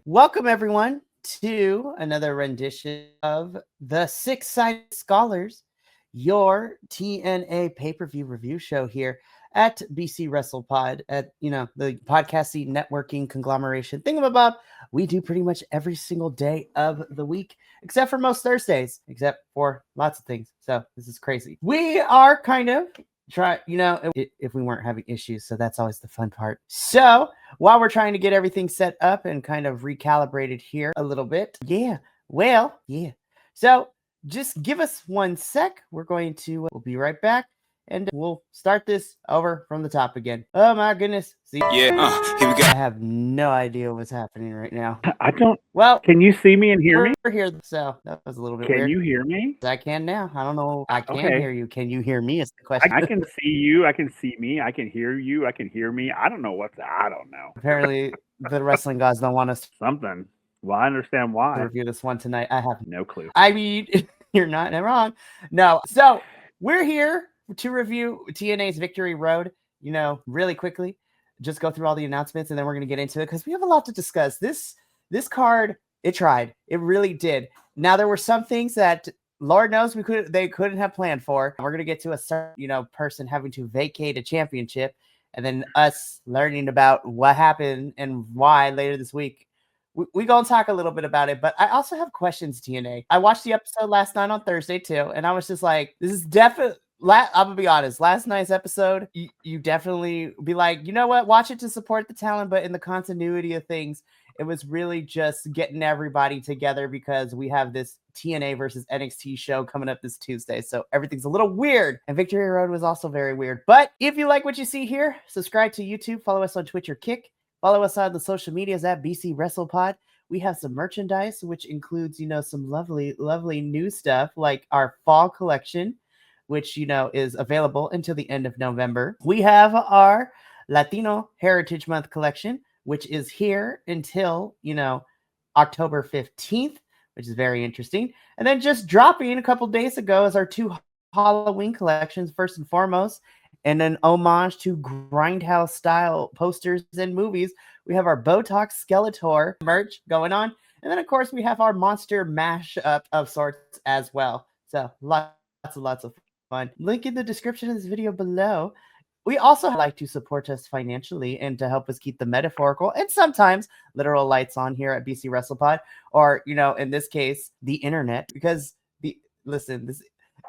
Welcome, everyone, to another rendition of the Six-Sided Scholars, your TNA pay-per-view review show here at BC Wrestle Pod, at the podcasting networking conglomeration thingamabob. We do pretty much every single day of the week, except for most Thursdays, except for lots of things. So this is crazy. We are kind of if we weren't having issues, so that's always the fun part. So while we're trying to get everything set up and kind of recalibrated here a little bit, so just give us 1 sec. We'll be right back, and we'll start this over from the top again. Oh my goodness. See, here we go. I have no idea what's happening right now. I don't. Well, can you see me and hear me? We're here, so that was a little bit Can weird. you hear me? I can now. I don't know. I can Okay. hear you. Can you hear me? Is the question. I can see you. I can see me. I can hear you. I can hear me. I don't know I don't know. Apparently, the wrestling gods don't want us Something. Well, I understand to why. review this one tonight. I have No clue. I mean, you're not wrong. No. So we're here to review TNA's Victory Road, really quickly. Just go through all the announcements, and then we're going to get into it because we have a lot to discuss. This card, it tried. It really did. Now, there were some things that Lord knows they couldn't have planned for. We're going to get to a certain, person having to vacate a championship, and then us learning about what happened and why later this week. We gonna talk a little bit about it, but I also have questions, TNA. I watched the episode last night on Thursday too, and I was just like, this is definitely, I'm gonna be honest, last night's episode, you definitely be like, you know what, watch it to support the talent, but in the continuity of things, it was really just getting everybody together because we have this TNA versus NXT show coming up this Tuesday, so everything's a little weird, and Victory Road was also very weird. But if you like what you see here, subscribe to YouTube, follow us on Twitch or Kick. Follow us on the social medias at BC WrestlePod. We have some merchandise, which includes, some lovely, lovely new stuff like our fall collection, which, is available until the end of November. We have our Latino Heritage Month collection, which is here until, October 15th, which is very interesting. And then just dropping a couple days ago is our 2 Halloween collections, first and foremost. And an homage to Grindhouse style posters and movies. We have our Botox Skeletor merch going on. And then, of course, we have our monster mashup of sorts as well. So lots of fun. Link in the description of this video below. We also like to support us financially and to help us keep the metaphorical and sometimes literal lights on here at BC WrestlePod. Or, in this case, the internet. Because,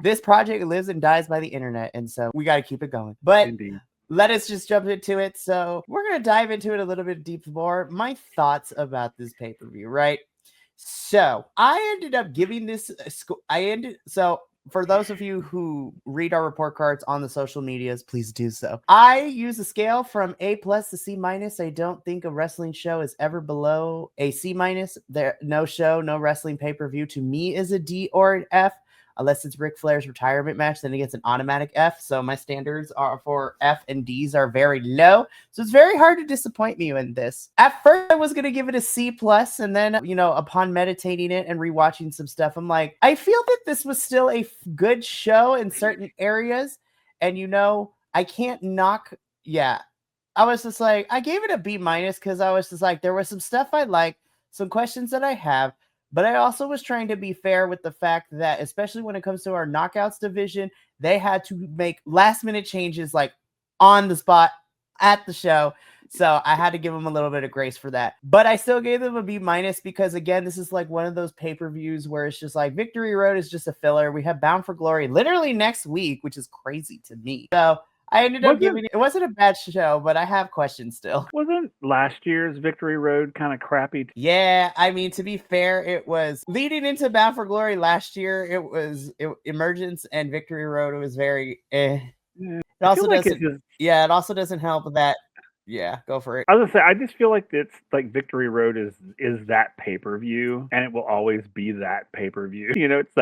this project lives and dies by the internet, and so we got to keep it going. But Indeed. Let us just jump into it. So we're going to dive into it a little bit deep more. My thoughts about this pay-per-view, right? So I ended up giving this so for those of you who read our report cards on the social medias, please do so. I use a scale from A+ to C-. I don't think a wrestling show is ever below a C-. There, no show, no wrestling pay-per-view to me is a D or an F. Unless it's Ric Flair's retirement match, then it gets an automatic F. So my standards are for F and Ds are very low. So it's very hard to disappoint me in this. At first, I was going to give it a C+, and then, upon meditating it and rewatching some stuff, I'm like, I feel that this was still a good show in certain areas. And, I can't knock. Yeah. I was just like, I gave it a B- because I was just like, there was some stuff I liked, some questions that I have. But I also was trying to be fair with the fact that, especially when it comes to our knockouts division, they had to make last-minute changes, like, on the spot at the show. So I had to give them a little bit of grace for that. But I still gave them a B- because, again, this is like one of those pay-per-views where it's just like Victory Road is just a filler. We have Bound for Glory literally next week, which is crazy to me. So I ended up giving it wasn't a bad show, but I have questions still. Wasn't last year's Victory Road kind of crappy? Yeah, I mean, to be fair, it was leading into Bound for Glory last year. It was Emergence and Victory Road. It was very It also doesn't. Yeah, it also doesn't help that. Yeah, go for it. I was gonna say, I just feel like it's like Victory Road is that pay-per-view, and it will always be that pay-per-view. It's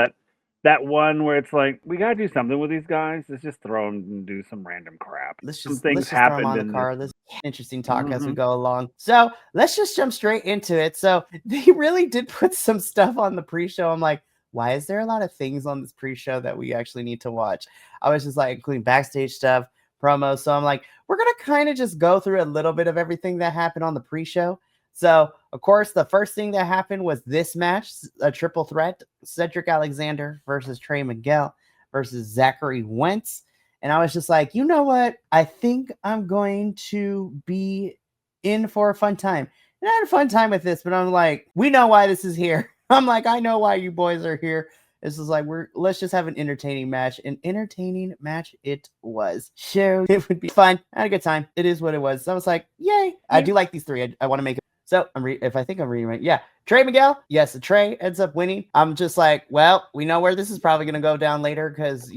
that one where it's like, we gotta do something with these guys. Let's just throw them and do some random crap. Let's some just things throw them on the car. This interesting talk as we go along. So let's just jump straight into it. So they really did put some stuff on the pre-show. I'm like, why is there a lot of things on this pre-show that we actually need to watch? I was just like, including backstage stuff, promos. So I'm like, we're gonna kind of just go through a little bit of everything that happened on the pre-show. So of course, the first thing that happened was this match, a triple threat: Cedric Alexander versus Trey Miguel versus Zachary Wentz. And I was just like, you know what? I think I'm going to be in for a fun time. And I had a fun time with this, but I'm like, we know why this is here. I'm like, I know why you boys are here. This is like, let's just have an entertaining match. An entertaining match it was. Sure, it would be fun. I had a good time. It is what it was. So I was like, yay. I do like these three. I want to make it. So if I think I'm reading right, yeah. Trey Miguel, yes, Trey ends up winning. I'm just like, well, we know where this is probably going to go down later because,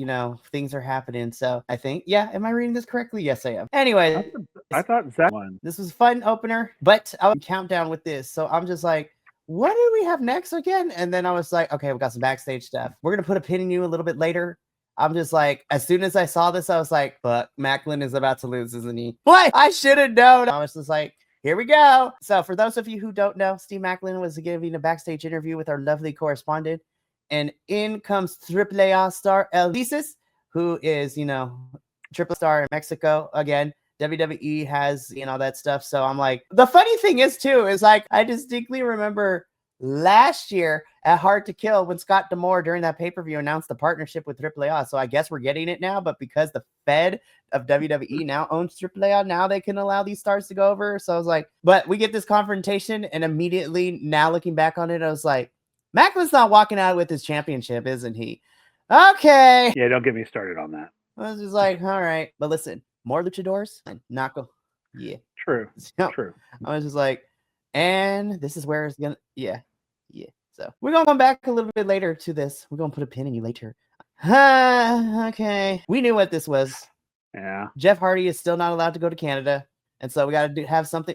things are happening. So I think, yeah, am I reading this correctly? Yes, I am. Anyway, I thought Zach won. This was a fun opener, but I would count down with this. So I'm just like, what do we have next again? And then I was like, okay, we got some backstage stuff. We're going to put a pin in you a little bit later. I'm just like, as soon as I saw this, I was like, but Macklin is about to lose, isn't he? What? I should have known. I was just like, here we go. So for those of you who don't know, Steve Macklin was giving a backstage interview with our lovely correspondent. And in comes AAA star Elisis, who is, triple star in Mexico again. WWE has, that stuff. So I'm like, the funny thing is too, is like, I distinctly remember last year at Hard to Kill when Scott D'Amore during that pay-per-view announced the partnership with AAA. So I guess we're getting it now, but because the Fed of WWE now owns AAA, now they can allow these stars to go over. So I was like, but we get this confrontation, and immediately now looking back on it, I was like, Macklin's not walking out with his championship, isn't he? Okay. Yeah, don't get me started on that. I was just like, all right. But listen, more luchadors, not go. Yeah. True. So, True. I was just like, and this is where it's gonna, yeah. So we're gonna come back a little bit later to this. We're gonna put a pin in you later. Okay. We knew what this was. Yeah. Jeff Hardy is still not allowed to go to Canada. And so we got to have something.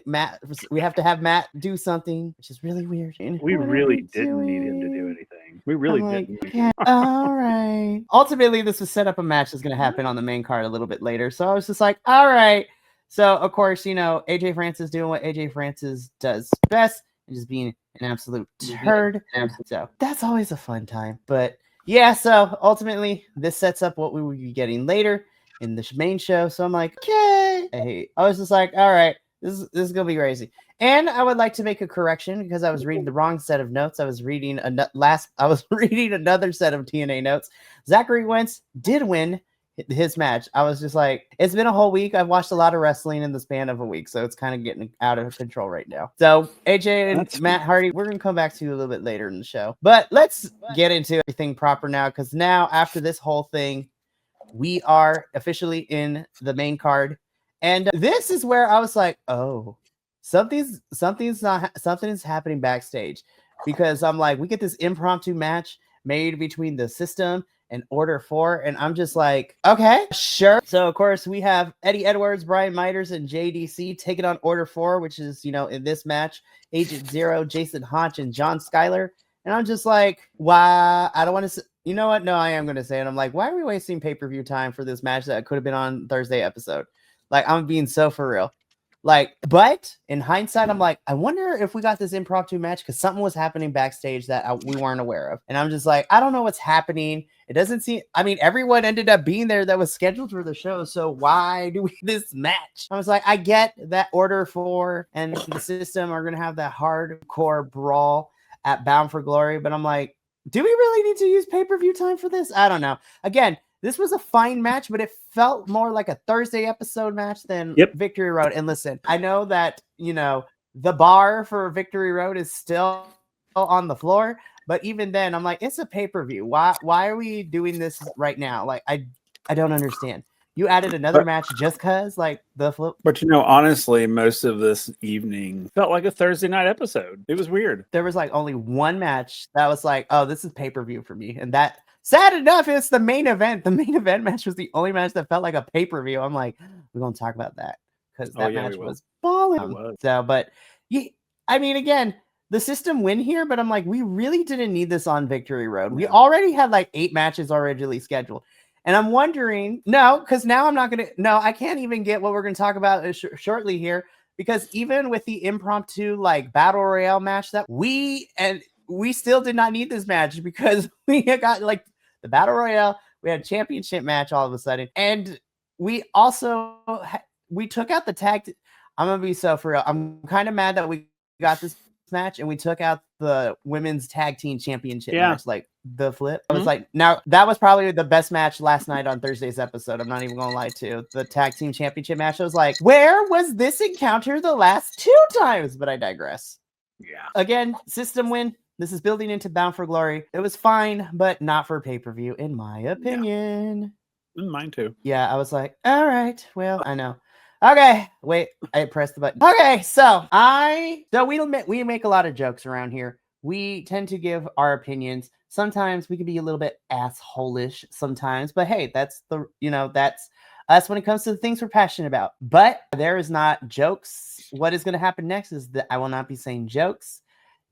We have to have Matt do something, which is really weird. We really didn't need him to do anything. We really didn't. Okay, all right. Ultimately, this was set up a match that's going to happen on the main card a little bit later. So I was just like, all right. So, of course, AJ Francis doing what AJ Francis does best and just being an absolute turd. So that's always a fun time. But yeah, so ultimately, this sets up what we will be getting later in the main show. So I'm like, okay. I was just like, all right, this is gonna be crazy. And I would like to make a correction because I was reading the wrong set of notes. I was reading another set of TNA notes. Zachary Wentz did win his match. I was just like, it's been a whole week. I've watched a lot of wrestling in the span of a week, so it's kind of getting out of control right now. So AJ and Matt Hardy, we're gonna come back to you a little bit later in the show. But let's get into everything proper now, because now after this whole thing, we are officially in the main card. And this is where I was like, oh, something's happening backstage, because I'm like, we get this impromptu match made between the System and Order 4, and I'm just like, okay, sure. So of course we have Eddie Edwards, Brian Miters, and JDC taking on Order 4, which is, in this match, Agent Zero, Jason Hodge, and John Schuyler. And I'm just like, why? I don't want to. You know what? No, I am going to say it. I'm like, why are we wasting pay-per-view time for this match that could have been on Thursday episode? Like, I'm being so for real. Like, but in hindsight, I'm like, I wonder if we got this impromptu match because something was happening backstage that we weren't aware of. And I'm just like, I don't know what's happening. It doesn't seem, everyone ended up being there that was scheduled for the show. So why do we this match? I was like, I get that Order 4 and the System are going to have that hardcore brawl at Bound for Glory. But I'm like, do we really need to use pay-per-view time for this? I don't know. Again, this was a fine match, but it felt more like a Thursday episode match than Victory Road. And listen, I know that, the bar for Victory Road is still on the floor, but even then I'm like, it's a pay-per-view. Why are we doing this right now? Like, I don't understand. You added another match just cause, like, the flip. But honestly, most of this evening felt like a Thursday night episode. It was weird. There was like only one match that was like, oh, this is pay-per-view for me. And that, sad enough, it's the main event. The main event match was the only match that felt like a pay-per-view. I'm like, we're going to talk about that because that match was balling. So, but again, the System win here, but I'm like, we really didn't need this on Victory Road. We already had like 8 matches originally scheduled. And I'm wondering, because now I can't even get what we're going to talk about shortly here, because even with the impromptu like battle royale match that we still did not need this match, because we got like the battle royale, we had a championship match all of a sudden, and we also we took out the tag. I'm gonna be so for real. I'm kind of mad that we got this match and we took out the women's tag team championship Yeah. match, like the flip. I was Mhm. like, now that was probably the best match last night on Thursday's episode. I'm not even gonna lie to you. The tag team championship match. I was like, where was this encounter the last 2 times? But I digress. Yeah. Again, system win. This is building into Bound for Glory. It was fine, but not for pay-per-view, in my opinion. Mine too. Yeah, I was like, all right, well, I know. Okay, wait, I pressed the button. Okay, so we make a lot of jokes around here. We tend to give our opinions. Sometimes we can be a little bit asshole-ish sometimes, but hey, that's us when it comes to the things we're passionate about. But there is not jokes. What is going to happen next is that I will not be saying jokes.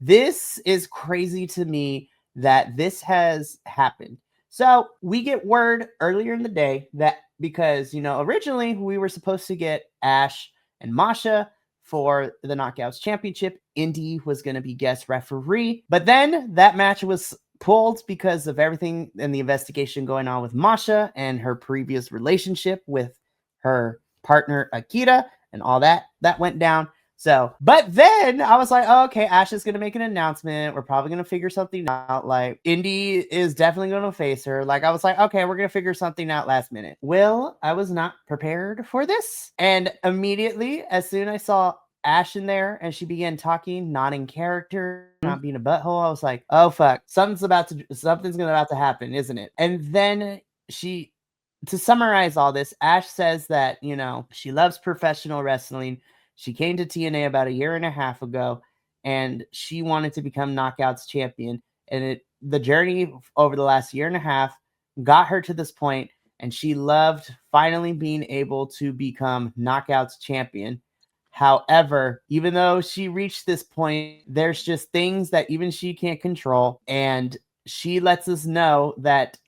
This is crazy to me that this has happened. So we get word earlier in the day that because, originally we were supposed to get Ash and Masha for the Knockouts Championship. Indy was going to be guest referee. But then that match was pulled because of everything and the investigation going on with Masha and her previous relationship with her partner Akira and all that went down. So, but then I was like, oh, okay, Ash is going to make an announcement. We're probably going to figure something out. Like, Indy is definitely going to face her. Like, I was like, okay, we're going to figure something out last minute. Well, I was not prepared for this. And immediately, as soon as I saw Ash in there and she began talking, not in character, not being a butthole, I was like, oh, fuck, something's about to happen, isn't it? And then to summarize all this, Ash says that, she loves professional wrestling. She came to TNA about 1.5 years ago, and she wanted to become Knockouts champion. And the journey over the last 1.5 years got her to this point, and she loved finally being able to become Knockouts champion. However, even though she reached this point, there's just things that even she can't control. And she lets us know that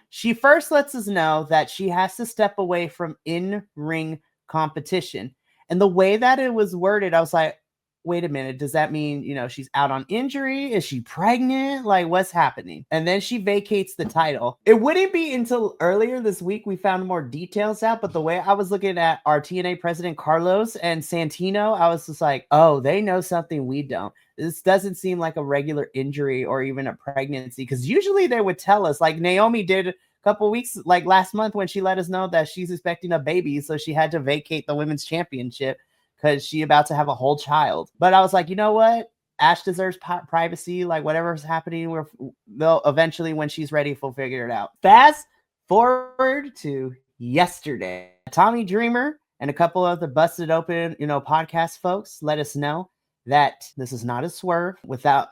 she first lets us know that she has to step away from in-ring competition. And the way that it was worded, I was like, wait a minute, does that mean, she's out on injury? Is she pregnant? Like, what's happening? And then she vacates the title. It wouldn't be until earlier this week we found more details out, but the way I was looking at our TNA president, Carlos and Santino, I was just like, oh, they know something we don't. This doesn't seem like a regular injury or even a pregnancy, because usually they would tell us, like Naomi did couple weeks, like last month, when she let us know that she's expecting a baby, so she had to vacate the women's championship because she about to have a whole child. But I was like, you know what? Ash deserves privacy. Like, whatever's happening, they'll eventually, when she's ready, we'll figure it out. Fast forward to yesterday. Tommy Dreamer and a couple of the Busted Open, podcast folks let us know that this is not a swerve without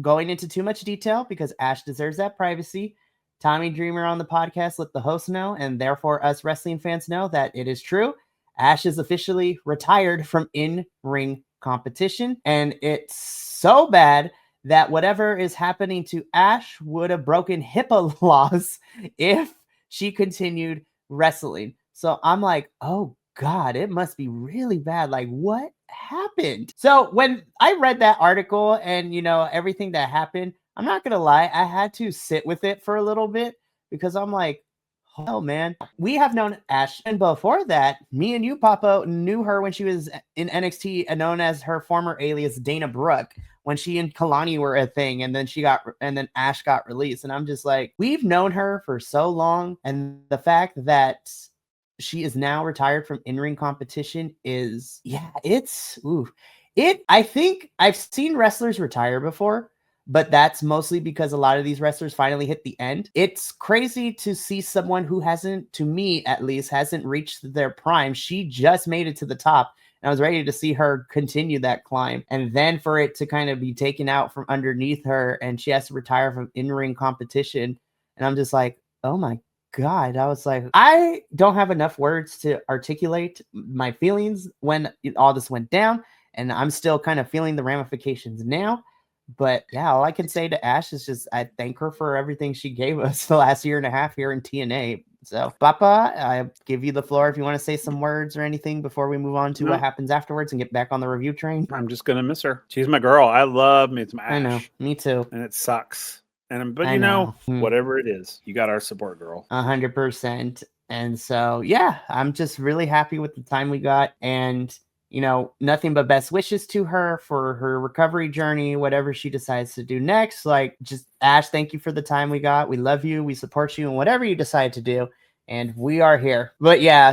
going into too much detail, because Ash deserves that privacy. Tommy Dreamer on the podcast let the host know, and therefore us wrestling fans know, that it is true. Ash is officially retired from in-ring competition, and it's so bad that whatever is happening to Ash would have broken HIPAA laws if she continued wrestling. So I'm like, oh God, it must be really bad. Like, what happened? So when I read that article and, everything that happened, I'm not going to lie, I had to sit with it for a little bit, because I'm like, hell, man. We have known Ash, and before that, me and you, Papa, knew her when she was in NXT and known as her former alias Dana Brooke, when she and Kalani were a thing, and then Ash got released. And I'm just like, we've known her for so long, and the fact that she is now retired from in-ring competition is, I think I've seen wrestlers retire before, but that's mostly because a lot of these wrestlers finally hit the end. It's crazy to see someone who hasn't, to me at least, hasn't reached their prime. She just made it to the top, and I was ready to see her continue that climb. And then for it to kind of be taken out from underneath her, and she has to retire from in-ring competition. And I'm just like, oh my God. I was like, I don't have enough words to articulate my feelings when all this went down. And I'm still kind of feeling the ramifications now. But yeah, all I can say to Ash is just I thank her for everything she gave us the last 1.5 years here in TNA. So, Papa, I give you the floor if you want to say some words or anything before we move on to what happens afterwards and get back on the review train. I'm just gonna miss her. She's my girl. I love me some Ash. I know, me too. And it sucks. But whatever it is, you got our support, girl. 100%. And so, yeah, I'm just really happy with the time we got. And nothing but best wishes to her for her recovery journey, whatever she decides to do next. Like, just Ash, thank you for the time we got. We love you. We support you in whatever you decide to do. And we are here. But yeah,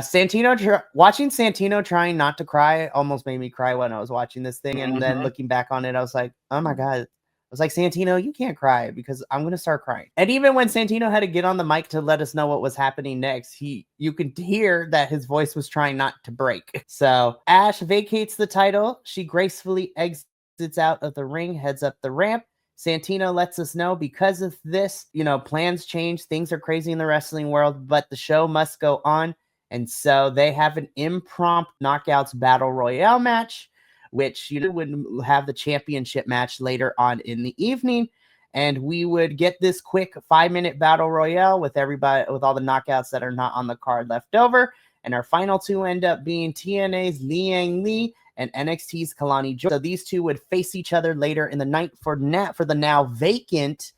watching Santino trying not to cry almost made me cry when I was watching this thing. And then looking back on it, I was like, oh my God. I was like, Santino, you can't cry because I'm going to start crying. And even when Santino had to get on the mic to let us know what was happening next, you could hear that his voice was trying not to break. So Ash vacates the title. She gracefully exits out of the ring, heads up the ramp. Santino lets us know because of this, plans change. Things are crazy in the wrestling world, but the show must go on. And so they have an impromptu knockouts battle royale match, which would have the championship match later on in the evening. And we would get this quick 5-minute battle royale with everybody, with all the knockouts that are not on the card left over. And our final two end up being TNA's Liang Li and NXT's Kalani Jordan. So these two would face each other later in the night for the now vacant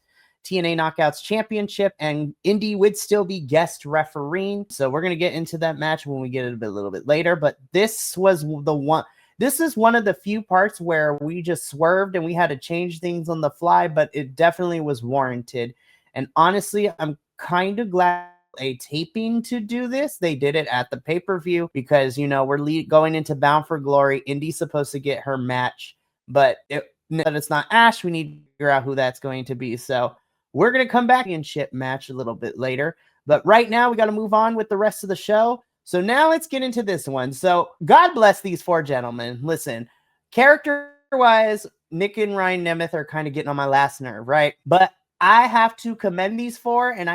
TNA Knockouts Championship, and Indy would still be guest refereeing. So we're going to get into that match when we get it a little bit later. But this was the one. This is one of the few parts where we just swerved and we had to change things on the fly, but it definitely was warranted. And honestly, I'm kind of glad a taping to do this. They did it at the pay-per-view because, we're going into Bound for Glory. Indy's supposed to get her match, but it's not Ash. We need to figure out who that's going to be. So we're going to come back and ship match a little bit later. But right now, we got to move on with the rest of the show. So now let's get into this one. So God bless these four gentlemen. Listen, character-wise, Nick and Ryan Nemeth are kind of getting on my last nerve, right? But I have to commend these four, and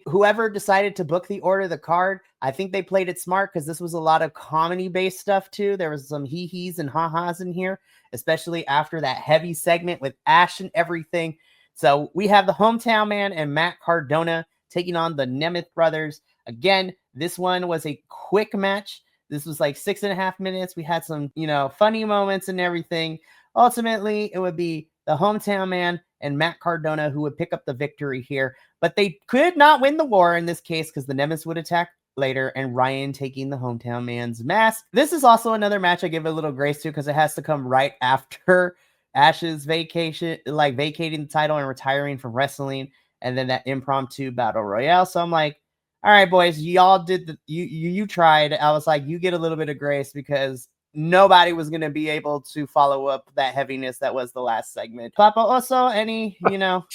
whoever decided to book the order, the card, I think they played it smart because this was a lot of comedy-based stuff too. There was some hee-hees and ha-has in here, especially after that heavy segment with Ash and everything. So we have the Hometown Man and Matt Cardona taking on the Nemeth brothers. Again, this one was a quick match. This was like 6.5 minutes. We had some, funny moments and everything. Ultimately, it would be the Hometown Man and Matt Cardona who would pick up the victory here. But they could not win the war in this case because the Nemeth would attack later and Ryan taking the Hometown Man's mask. This is also another match I give a little grace to because it has to come right after Ash's vacating the title and retiring from wrestling, and then that impromptu battle royale. So I'm like, all right, boys, y'all did you tried. I was like, you get a little bit of grace because nobody was going to be able to follow up that heaviness that was the last segment. Papa, also, any,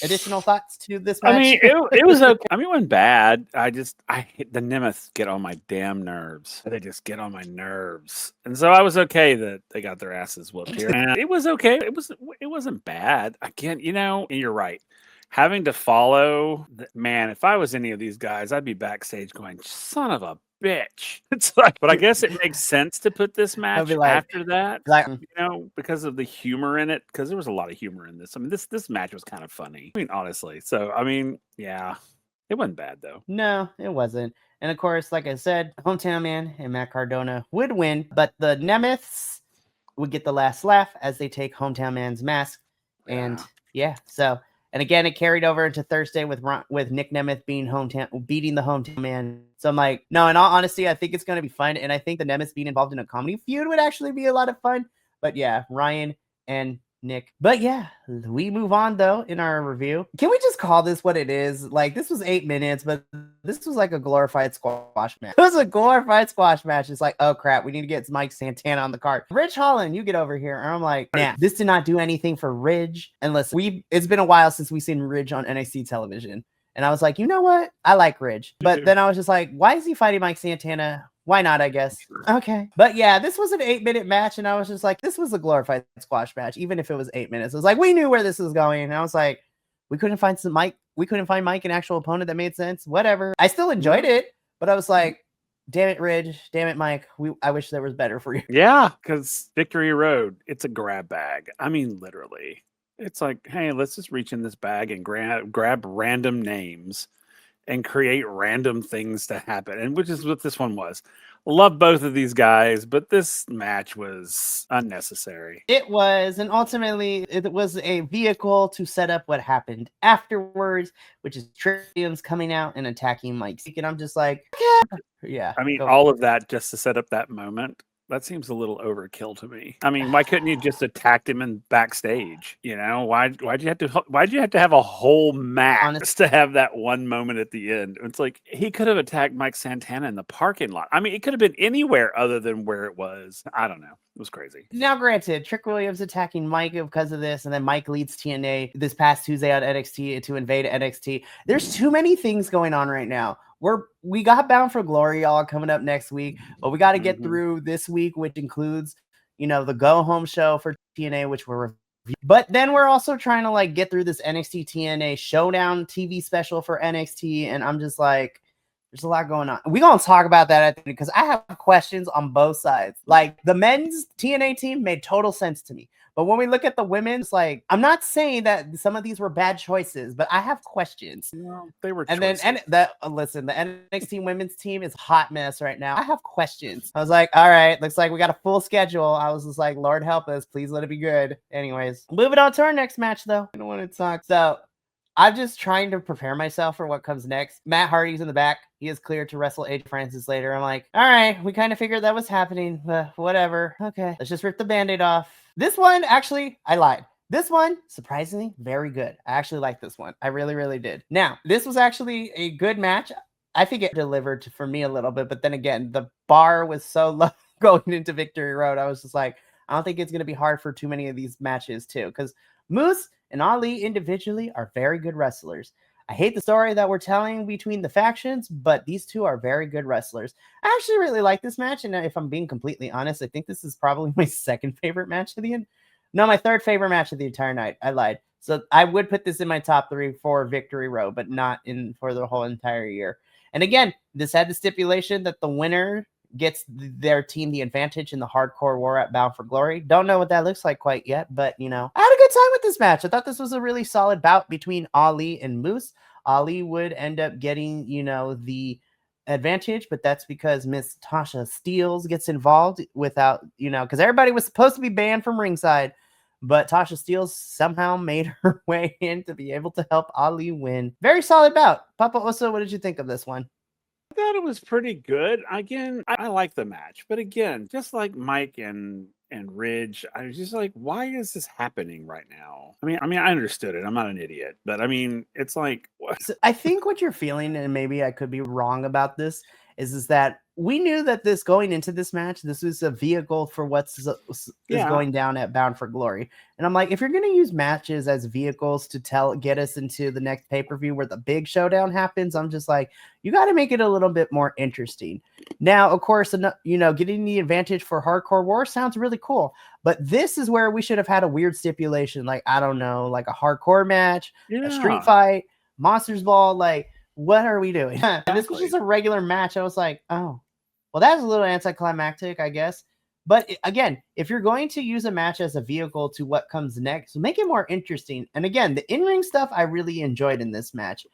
additional thoughts to this match? I mean, it was okay. I mean, it wasn't bad. I hate the Nemeth get on my damn nerves. They just get on my nerves. And so I was okay that they got their asses whooped here. And it was okay. It wasn't bad. Again, and you're right. Having to follow, man, if I was any of these guys, I'd be backstage going, son of a bitch. It's like, but I guess it makes sense to put this match after that, because of the humor in it, because there was a lot of humor in this. I mean, this match was kind of funny. I mean, honestly. So, I mean, yeah, it wasn't bad though. No, it wasn't. And of course, like I said, Hometown Man and Matt Cardona would win, but the Nemeths would get the last laugh as they take Hometown Man's mask. And so. And again, it carried over into Thursday with Nick Nemeth beating the Hometown Man. So I'm like, no, in all honesty, I think it's going to be fun. And I think the Nemeths being involved in a comedy feud would actually be a lot of fun. But yeah, Ryan and Nick. But yeah, we move on though in our review. Can we just call this what it is? Like, this was 8 minutes, but this was like a glorified squash match. It was a glorified squash match. It's like, oh crap, we need to get Mike Santana on the card. Ridge Holland, you get over here. And I'm like, nah, this did not do anything for Ridge. And listen, it's been a while since we've seen Ridge on NXT television. And I was like, you know what? I like Ridge. But then I was just like, why is he fighting Mike Santana? Why not, I guess. Okay. But yeah, this was an 8-minute match. And I was just like, this was a glorified squash match, even if it was 8 minutes. It was like, we knew where this was going. And I was like, we couldn't find Mike, an actual opponent that made sense. Whatever. I still enjoyed it, but I was like, damn it, Ridge. Damn it, Mike. I wish there was better for you. Yeah, because Victory Road, it's a grab bag. I mean, literally. It's like, hey, let's just reach in this bag and grab random names and create random things to happen, and which is what this one was. Love both of these guys, but this match was unnecessary. It was, and ultimately it was a vehicle to set up what happened afterwards, which is Trivium's coming out and attacking Mike. And I'm just like, yeah. I mean, all of that just to set up that moment. That seems a little overkill to me. I mean, why couldn't you just attacked him in backstage? You know, why'd you have to have a whole match just to have that one moment at the end? It's like he could have attacked Mike Santana in the parking lot. I mean, it could have been anywhere other than where it was. I don't know. It was crazy. Now, granted, Trick Williams attacking Mike because of this, and then Mike leads TNA this past Tuesday on NXT to invade NXT. There's too many things going on right now. We got Bound for Glory, y'all, coming up next week, but we got to get through this week, which includes, the go home show for TNA, which we're reviewing. But then we're also trying to like get through this NXT TNA Showdown TV special for NXT, and I'm just like, there's a lot going on. We're going to talk about that, I think, because I have questions on both sides. Like, the men's TNA team made total sense to me. But when we look at the women's, like, I'm not saying that some of these were bad choices, but I have questions. Well, they were choices. And then, listen, the NXT women's team is a hot mess right now. I have questions. I was like, all right, looks like we got a full schedule. I was just like, Lord help us. Please let it be good. Anyways, moving on to our next match, though. I don't want to talk. So, I'm just trying to prepare myself for what comes next. Matt Hardy's in the back. He is cleared to wrestle AJ Francis later. I'm like, all right, we kind of figured that was happening, but whatever. Okay, let's just rip the Band-Aid off. This one, actually, I lied. This one, surprisingly, very good. I actually like this one. I really, really did. Now, this was actually a good match. I think it delivered for me a little bit, but then again, the bar was so low going into Victory Road. I was just like, I don't think it's going to be hard for too many of these matches, too, because Moose and Ali individually are very good wrestlers. I hate the story that we're telling between the factions, but these two are very good wrestlers. I actually really like this match, and if I'm being completely honest, I think this is probably my second favorite match of the end. No, my third favorite match of the entire night. I lied. So I would put this in my top 3 for Victory Road, but not in for the whole entire year. And again, this had the stipulation that the winner gets their team the advantage in the hardcore war at Bound for Glory. Don't know what that looks like quite yet, but I had a good time with this match. I thought this was a really solid bout between Ali and Moose. Ali would end up getting, the advantage, but that's because Miss Tasha Steelz gets involved without, because everybody was supposed to be banned from ringside, but Tasha Steelz somehow made her way in to be able to help Ali win. Very solid bout. Papa Oso, what did you think of this one? I thought it was pretty good. Again, I like the match, but again, just like Mike and Ridge, I was just like, why is this happening right now? I mean, I understood it. I'm not an idiot, but I mean, it's like, what? So I think what you're feeling, and maybe I could be wrong about this, is that we knew that this going into this match, this was a vehicle for what's going down at Bound for Glory. And I'm like, if you're going to use matches as vehicles to get us into the next pay-per-view where the big showdown happens, I'm just like, you got to make it a little bit more interesting. Now, of course, getting the advantage for Hardcore War sounds really cool, but this is where we should have had a weird stipulation, like, I don't know, like a hardcore match, a street fight, Monsters Ball, like, what are we doing? Exactly. This was just a regular match. I was like, oh, well, that's a little anticlimactic, I guess. But again, if you're going to use a match as a vehicle to what comes next, make it more interesting. And again, the in-ring stuff I really enjoyed in this match,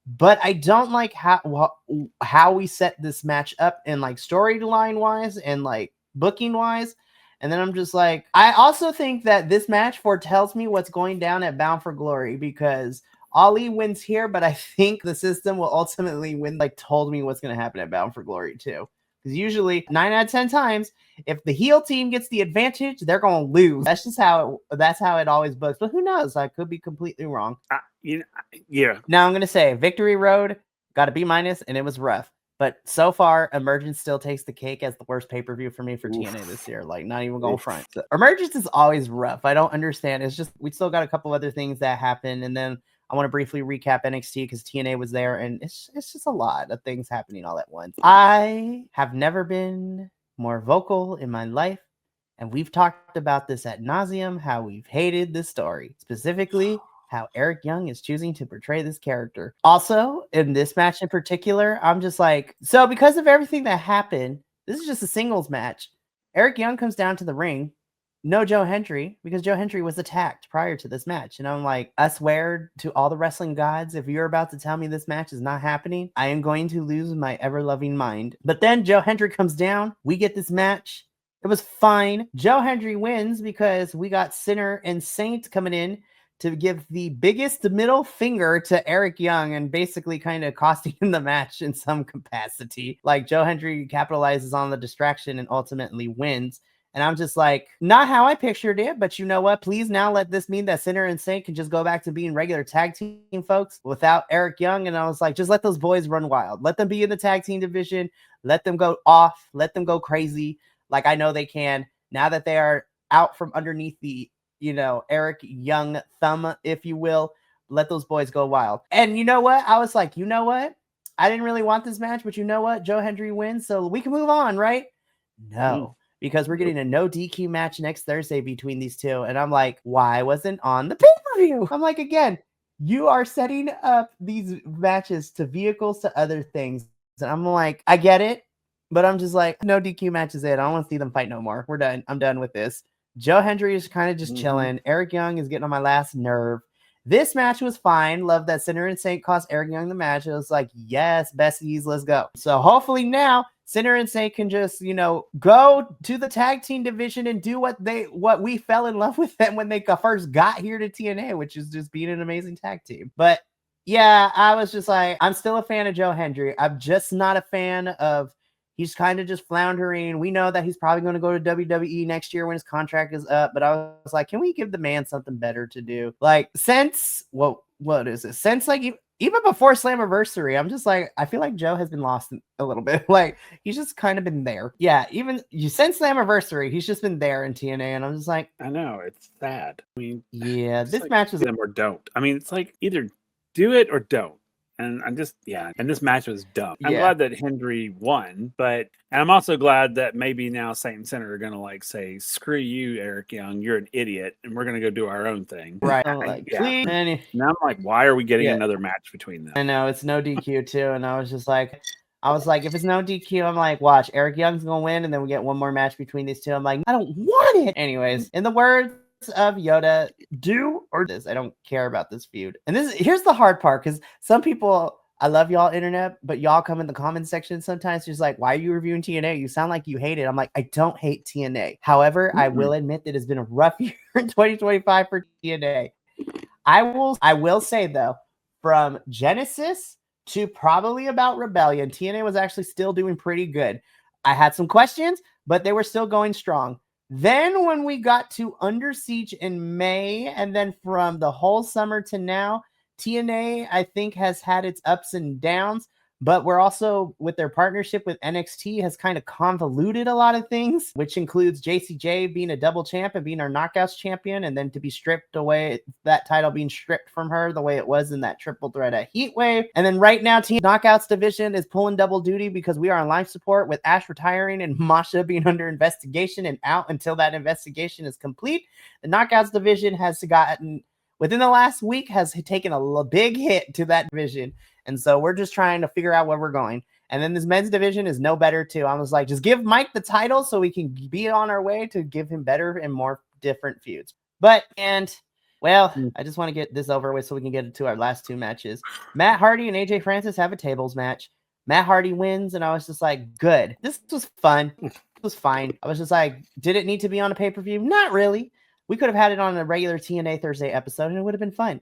but I don't like how we set this match up in like storyline wise and like booking wise. And then I'm just like, I also think that this match foretells me what's going down at Bound for Glory, because Ali wins here, but I think the system will ultimately win. Like, told me what's going to happen at Bound for Glory too. Because usually 9 out of 10 times, if the heel team gets the advantage, they're going to lose. That's how it always books. But who knows? I could be completely wrong. Yeah. Now I'm going to say Victory Road got a B-, and it was rough. But so far, Emergence still takes the cake as the worst pay-per-view for me for TNA this year. Like, not even going front. So, Emergence is always rough. I don't understand. It's just, we still got a couple other things that happen. And then I want to briefly recap NXT because TNA was there, and it's just a lot of things happening all at once. I have never been more vocal in my life, and we've talked about this ad nauseum, how we've hated this story, specifically how Eric Young is choosing to portray this character. Also, in this match in particular, I'm just like, so because of everything that happened, this is just a singles match. Eric Young comes down to the ring. No Joe Hendry, because Joe Hendry was attacked prior to this match. And I'm like, I swear to all the wrestling gods, if you're about to tell me this match is not happening, I am going to lose my ever-loving mind. But then Joe Hendry comes down. We get this match. It was fine. Joe Hendry wins because we got Sinner and Saint coming in to give the biggest middle finger to Eric Young and basically kind of costing him the match in some capacity. Like Joe Hendry capitalizes on the distraction and ultimately wins. And I'm just like, not how I pictured it, but you know what? Please now let this mean that Sinner and Saint can just go back to being regular tag team folks without Eric Young. And I was like, just let those boys run wild. Let them be in the tag team division. Let them go off. Let them go crazy. Like I know they can. Now that they are out from underneath the, Eric Young thumb, if you will, let those boys go wild. And you know what? I was like, you know what? I didn't really want this match, but you know what? Joe Hendry wins, so we can move on, right? No. Because we're getting a no DQ match next Thursday between these two. And I'm like, why wasn't on the pay-per-view? I'm like, again, you are setting up these matches to vehicles to other things. And I'm like, I get it, but I'm just like, no DQ match is it. I don't want to see them fight no more. We're done. I'm done with this. Joe Hendry is kind of just chilling. Eric Young is getting on my last nerve. This match was fine. Love that Sinner and Saint cost Eric Young the match. It was like, yes, besties, let's go. So hopefully now Sinner and Saint can just, go to the tag team division and do what we fell in love with them when they first got here to TNA, which is just being an amazing tag team. But yeah, I was just like, I'm still a fan of Joe Hendry. I'm just not a fan of, he's kind of just floundering. We know that he's probably going to go to WWE next year when his contract is up. But I was like, can we give the man something better to do? Like since, what is it? Since like even before Slammiversary, I'm just like, I feel like Joe has been lost a little bit. Like he's just kind of been there. Yeah, even since Slammiversary, he's just been there in TNA. And I'm just like, I know, it's sad. I mean, yeah, this match was them or don't. I mean, it's like either do it or don't. And I'm just, and this match was dumb. I'm glad that Hendry won, and I'm also glad that maybe now Saint and Sinner are going to like say, screw you, Eric Young, you're an idiot, and we're going to go do our own thing. Right. I'm like, please. Now I'm like, why are we getting another match between them? I know, it's no DQ too, and I was like, if it's no DQ, I'm like, watch, Eric Young's going to win, and then we get one more match between these two. I'm like, I don't want it. Anyways, in the words of Yoda, do or this. I don't care about this feud. And here's the hard part, because some people, I love y'all internet, but y'all come in the comment section sometimes just like, why are you reviewing TNA? You sound like you hate it. I'm like, I don't hate TNA. However, I will admit that it's been a rough year in 2025 for TNA. I will say though, from Genesis to probably about Rebellion, TNA was actually still doing pretty good. I had some questions, but they were still going strong. Then when we got to Under Siege in May, and then from the whole summer to now, TNA, I think, has had its ups and downs, but we're also, with their partnership with NXT, has kind of convoluted a lot of things, which includes JCJ being a double champ and being our Knockouts champion, and then to be stripped away, that title being stripped from her the way it was in that triple threat at Heatwave. And then right now, Team Knockouts division is pulling double duty because we are on life support with Ash retiring and Masha being under investigation and out until that investigation is complete. The Knockouts division has gotten, within the last week, has taken a big hit to that division. And so we're just trying to figure out where we're going. And then this men's division is no better too. I was like, just give Mike the title so we can be on our way to give him better and more different feuds. I just want to get this over with so we can get into our last two matches. Matt Hardy and AJ Francis have a tables match. Matt Hardy wins, and I was just like, good. This was fun. It was fine. I was just like, did it need to be on a pay-per-view? Not really. We could have had it on a regular TNA Thursday episode, and it would have been fun.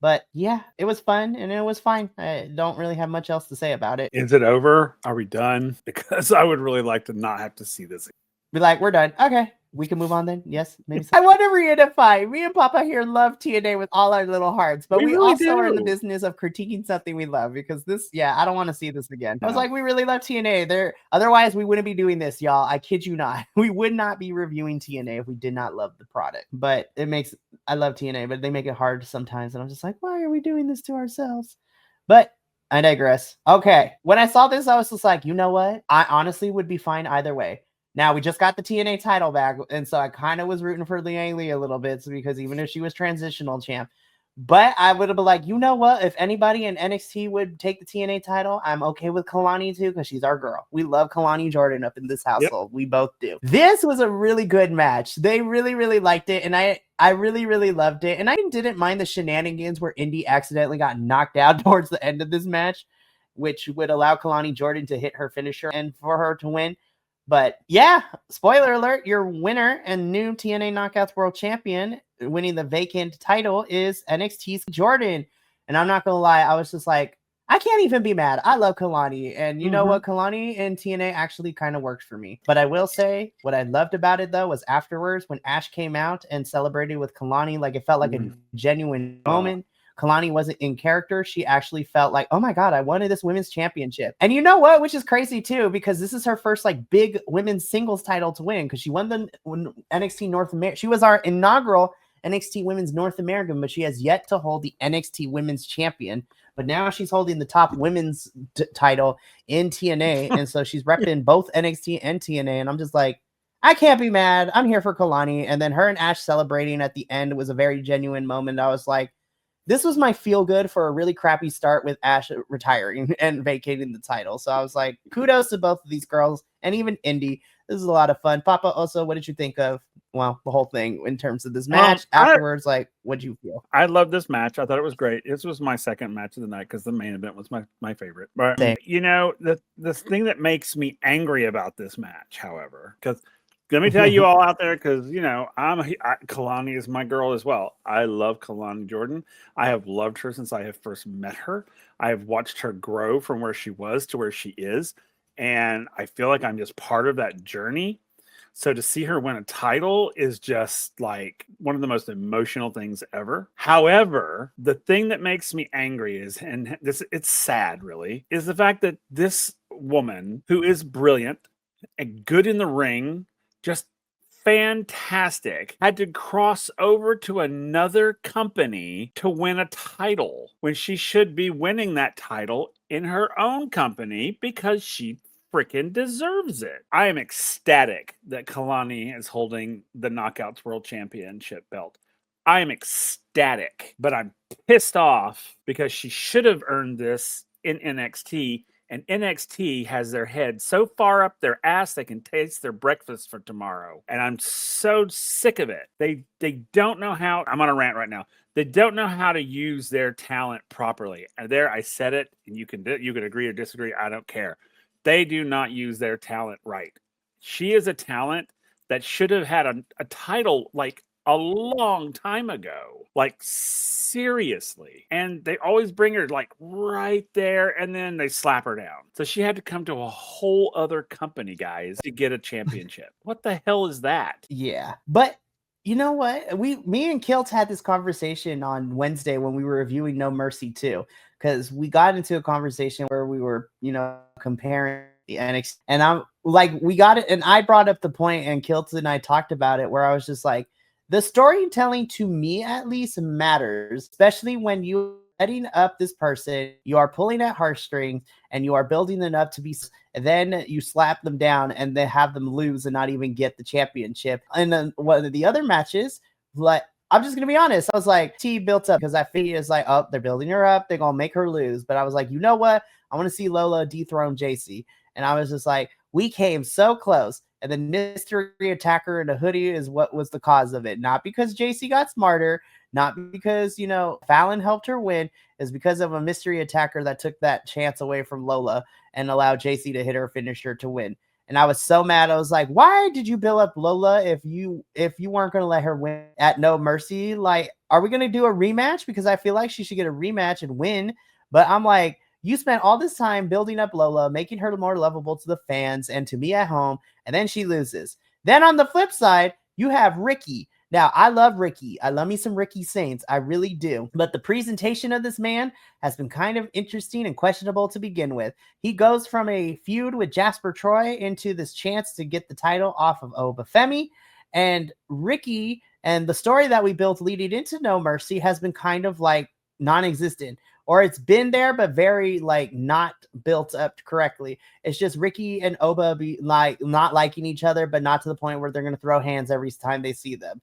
But yeah, it was fun and it was fine. I don't really have much else to say about it. Is it over? Are we done? Because I would really like to not have to see this. Be like, we're done. Okay, we can move on then. Yes, maybe. I want to reunify. Me and Papa here love TNA with all our little hearts, but we really also are in the business of critiquing something we love, because this, I don't want to see this again. I was like, we really love TNA. Otherwise we wouldn't be doing this, y'all. I kid you not. We would not be reviewing TNA if we did not love the product. But I love TNA, but they make it hard sometimes, and I'm just like, why are we doing this to ourselves? But I digress. Okay, when I saw this, I was just like, you know what? I honestly would be fine either way. Now, we just got the TNA title back, and so I kind of was rooting for Liang Li a little bit, because even if she was transitional champ, but I would have been like, you know what? If anybody in NXT would take the TNA title, I'm okay with Kalani too, because she's our girl. We love Kalani Jordan up in this household. Yep. We both do. This was a really good match. They really, really liked it, and I really, really loved it. And I didn't mind the shenanigans where Indy accidentally got knocked out towards the end of this match, which would allow Kalani Jordan to hit her finisher and for her to win. But yeah, spoiler alert, your winner and new TNA Knockouts World Champion winning the vacant title is NXT's Jordan. And I'm not gonna lie, I was just like, I can't even be mad. I love Kalani. And you know what? Kalani and TNA actually kind of worked for me. But I will say what I loved about it, though, was afterwards when Ash came out and celebrated with Kalani, like it felt like a genuine moment. Kalani wasn't in character. She actually felt like, oh my God, I wanted this women's championship. And you know what? Which is crazy too, because this is her first like big women's singles title to win, because she won the NXT North America. She was our inaugural NXT Women's North American, but she has yet to hold the NXT Women's Champion. But now she's holding the top women's title in TNA. And so she's repping both NXT and TNA. And I'm just like, I can't be mad. I'm here for Kalani. And then her and Ash celebrating at the end was a very genuine moment. I was like, this was my feel good for a really crappy start with Ash retiring and vacating the title. So I was like, kudos to both of these girls and even Indy. This is a lot of fun. Papa, also, what did you think of, well, the whole thing in terms of this match? Afterwards, like, what did you feel? I loved this match. I thought it was great. This was my second match of the night because the main event was my favorite. But, you know, the thing that makes me angry about this match, however, because let me tell you all out there, because, you know, Kalani is my girl as well. I love Kalani Jordan. I have loved her since I have first met her. I have watched her grow from where she was to where she is. And I feel like I'm just part of that journey. So to see her win a title is just like one of the most emotional things ever. However, the thing that makes me angry is, and this, it's sad really, is the fact that this woman, who is brilliant and good in the ring, just fantastic, had to cross over to another company to win a title when she should be winning that title in her own company because she freaking deserves it. I am ecstatic that Kalani is holding the Knockouts World Championship belt. I am ecstatic, but I'm pissed off because she should have earned this in NXT. And NXT has their head so far up their ass they can taste their breakfast for tomorrow. And I'm so sick of it. They don't know how. I'm on a rant right now. They don't know how to use their talent properly. And there, I said it, and you can agree or disagree. I don't care. They do not use their talent right. She is a talent that should have had a title like a long time ago. Like, seriously. And they always bring her like right there and then they slap her down. So she had to come to a whole other company, guys, to get a championship. What the hell is that? Yeah. But you know what? Me and Kilt had this conversation on Wednesday when we were reviewing No Mercy 2, because we got into a conversation where we were, you know, comparing the NXT, and I'm like, we got it, and I brought up the point, and Kilt and I talked about it, where I was just like, the storytelling to me at least matters, especially when you're setting up this person, you are pulling at heartstrings, and you are building them up to be, and then you slap them down and then have them lose and not even get the championship. And then one of the other matches, like, I'm just going to be honest, I was like, T built up, because I figured it's like, oh, they're building her up, they're going to make her lose. But I was like, you know what? I want to see Lola dethrone JC. And I was just like, we came so close. And the mystery attacker in a hoodie is what was the cause of it. Not because JC got smarter, not because, you know, Fallon helped her win. Is because of a mystery attacker that took that chance away from Lola and allowed JC to hit her finisher to win. And I was so mad. I was like, why did you build up Lola if you weren't going to let her win at No Mercy? Like, are we going to do a rematch? Because I feel like she should get a rematch and win. But I'm like, you spent all this time building up Lola, making her more lovable to the fans and to me at home, and then she loses. Then on the flip side, you have Ricky. Now, I love Ricky. I love me some Ricky Saints. I really do. But the presentation of this man has been kind of interesting and questionable to begin with. He goes from a feud with Jasper Troy into this chance to get the title off of Obafemi. And Ricky and the story that we built leading into No Mercy has been kind of like non-existent. Or it's been there, but very like not built up correctly. It's just Ricky and Oba be like not liking each other, but not to the point where they're going to throw hands every time they see them.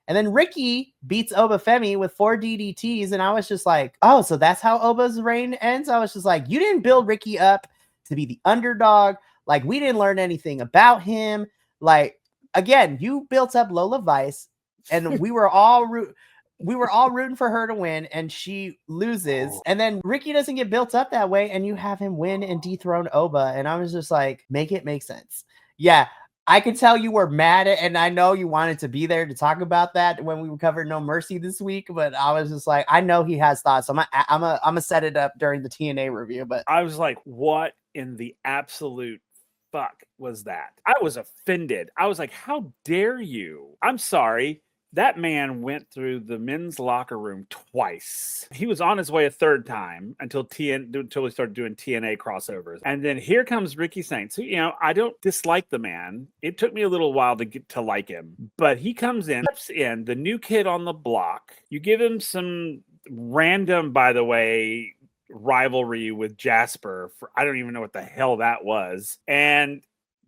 And then Ricky beats Obafemi with 4 DDTs. And I was just like, oh, so that's how Oba's reign ends? I was just like, you didn't build Ricky up to be the underdog. Like, we didn't learn anything about him. Like, again, you built up Lola Vice, and we were all rooting for her to win, and she loses. And then Ricky doesn't get built up that way, and you have him win and dethrone Oba. And I was just like, make it make sense. Yeah. I could tell you were mad at, and I know you wanted to be there to talk about that when we covered No Mercy this week, but I was just like, I know he has thoughts. So I'm gonna set it up during the TNA review, but I was like, what in the absolute fuck was that? I was offended. I was like, how dare you? I'm sorry. That man went through the men's locker room twice. He was on his way a third time until we started doing TNA crossovers. And then here comes Ricky Saints. So, I don't dislike the man. It took me a little while to get to like him. But he comes in, steps in, the new kid on the block. You give him some random, by the way, rivalry with Jasper. I don't even know what the hell that was. And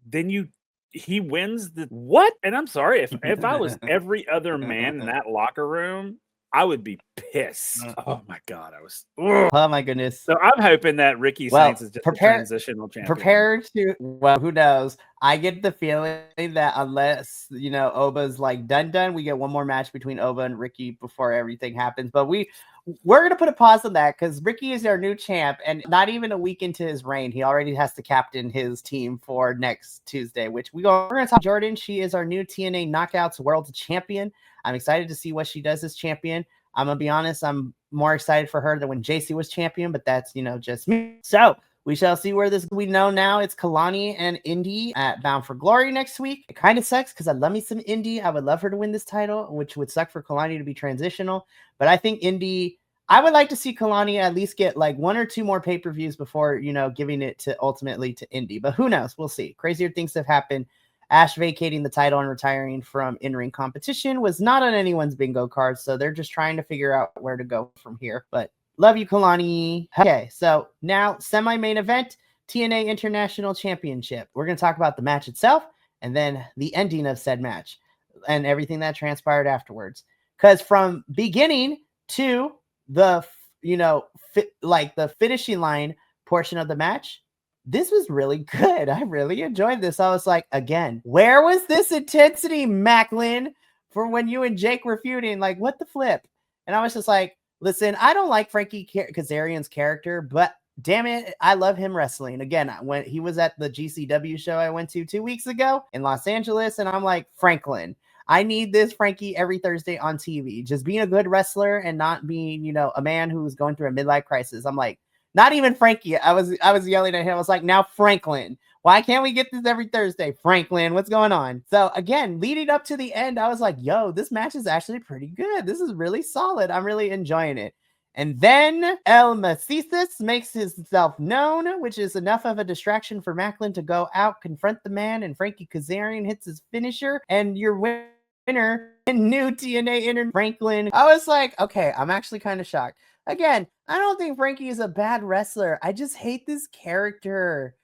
then he wins the what? And I'm sorry, if I was every other man in that locker room, I would be pissed. Oh my god, I was. Ugh. Oh my goodness. So I'm hoping that Ricky Saints is just a transitional champion. Prepare to. Well, who knows? I get the feeling that unless Oba's like done, we get one more match between Oba and Ricky before everything happens. But we're gonna put a pause on that because Ricky is our new champ, and not even a week into his reign, he already has to captain his team for next Tuesday. Which we're gonna talk. Jordan, she is our new TNA Knockouts World Champion. I'm excited to see what she does as champion. I'm gonna be honest, I'm more excited for her than when JC was champion, but that's just me. So we shall see where this. We know now it's Kalani and Indy at Bound for Glory next week. It kind of sucks because I love me some Indy. I would love her to win this title, which would suck for Kalani to be transitional. But I think Indy, I would like to see Kalani at least get like one or two more pay-per-views before, giving it to ultimately to Indy. But who knows? We'll see. Crazier things have happened. Ash vacating the title and retiring from in-ring competition was not on anyone's bingo card. So they're just trying to figure out where to go from here. But love you, Kalani. Okay, so now semi-main event, TNA International Championship. We're going to talk about the match itself and then the ending of said match and everything that transpired afterwards. Because from beginning to the, the finishing line portion of the match, this was really good. I really enjoyed this. I was like, again, where was this intensity, Macklin, for when you and Jake were feuding? Like, what the flip? And I was just like, listen, I don't like Frankie Kazarian's character, but damn it, I love him wrestling. Again, when he was at the GCW show I went to 2 weeks ago in Los Angeles, and I'm like, Franklin, I need this Frankie every Thursday on TV. Just being a good wrestler and not being, a man who's going through a midlife crisis. I'm like, not even Frankie. I was yelling at him. I was like, now Franklin, why can't we get this every Thursday? Franklin, what's going on? So again, leading up to the end, I was like, yo, this match is actually pretty good. This is really solid. I'm really enjoying it. And then El Macisis makes himself known, which is enough of a distraction for Macklin to go out, confront the man, and Frankie Kazarian hits his finisher, and your winner in new TNA Franklin. I was like, okay, I'm actually kind of shocked. Again, I don't think Frankie is a bad wrestler. I just hate this character.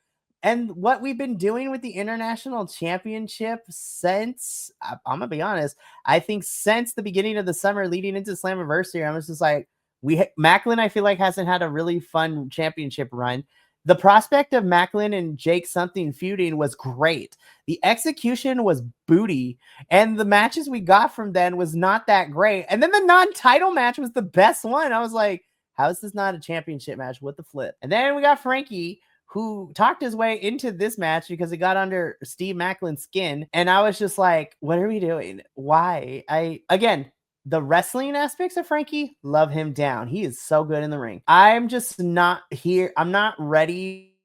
And what we've been doing with the International Championship since, I'm going to be honest, I think since the beginning of the summer leading into Slammiversary, I was just like, Macklin, I feel like, hasn't had a really fun championship run. The prospect of Macklin and Jake something feuding was great. The execution was booty. And the matches we got from then was not that great. And then the non-title match was the best one. I was like, how is this not a championship match? What the flip? And then we got Frankie, who talked his way into this match because he got under Steve Macklin's skin. And I was just like, what are we doing? Why? Again, the wrestling aspects of Frankie, love him down. He is so good in the ring. I'm just not here. I'm not ready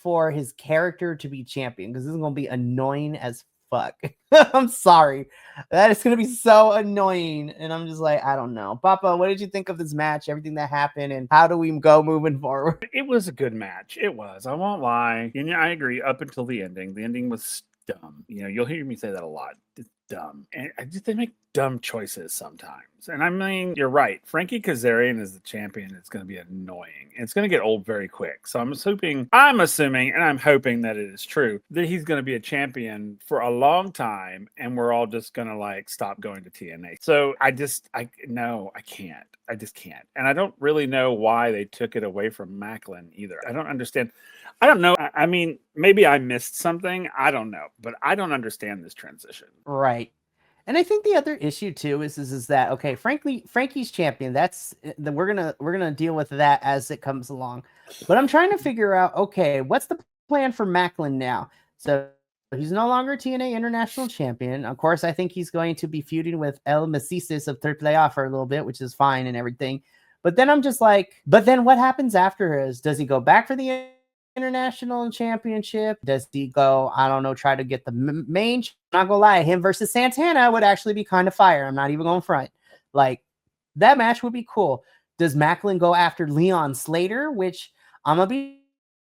for his character to be champion because this is going to be annoying as fuck. I'm sorry. That is going to be so annoying. And I'm just like, I don't know. Papa, what did you think of this match? Everything that happened, and how do we go moving forward? It was a good match. It was. I won't lie. And I agree up until the ending. The ending was dumb. You'll hear me say that a lot. It's dumb. And they make dumb choices sometimes. And I mean, you're right. Frankie Kazarian is the champion. It's going to be annoying. It's going to get old very quick. So I'm assuming, and I'm hoping that it is true, that he's going to be a champion for a long time, and we're all just going to stop going to TNA. So I just can't. I just can't. And I don't really know why they took it away from Macklin either. I don't understand. I don't know. I mean, maybe I missed something. I don't know. But I don't understand this transition. Right. And I think the other issue too is that, okay, frankly, Frankie's champion. That's we're gonna deal with that as it comes along. But I'm trying to figure out, okay, what's the plan for Macklin now? So He's no longer TNA International Champion. Of course, I think he's going to be feuding with El Mesisis of AAA for a little bit, which is fine and everything. But then I'm just like, but then what happens after his? Does he go back for the International Championship? Does he go, I don't know, try to get the main? I'm not gonna lie, him versus Santana would actually be kind of fire. I'm not even going front. Like, that match would be cool. Does Macklin go after Leon Slater? Which I'm gonna be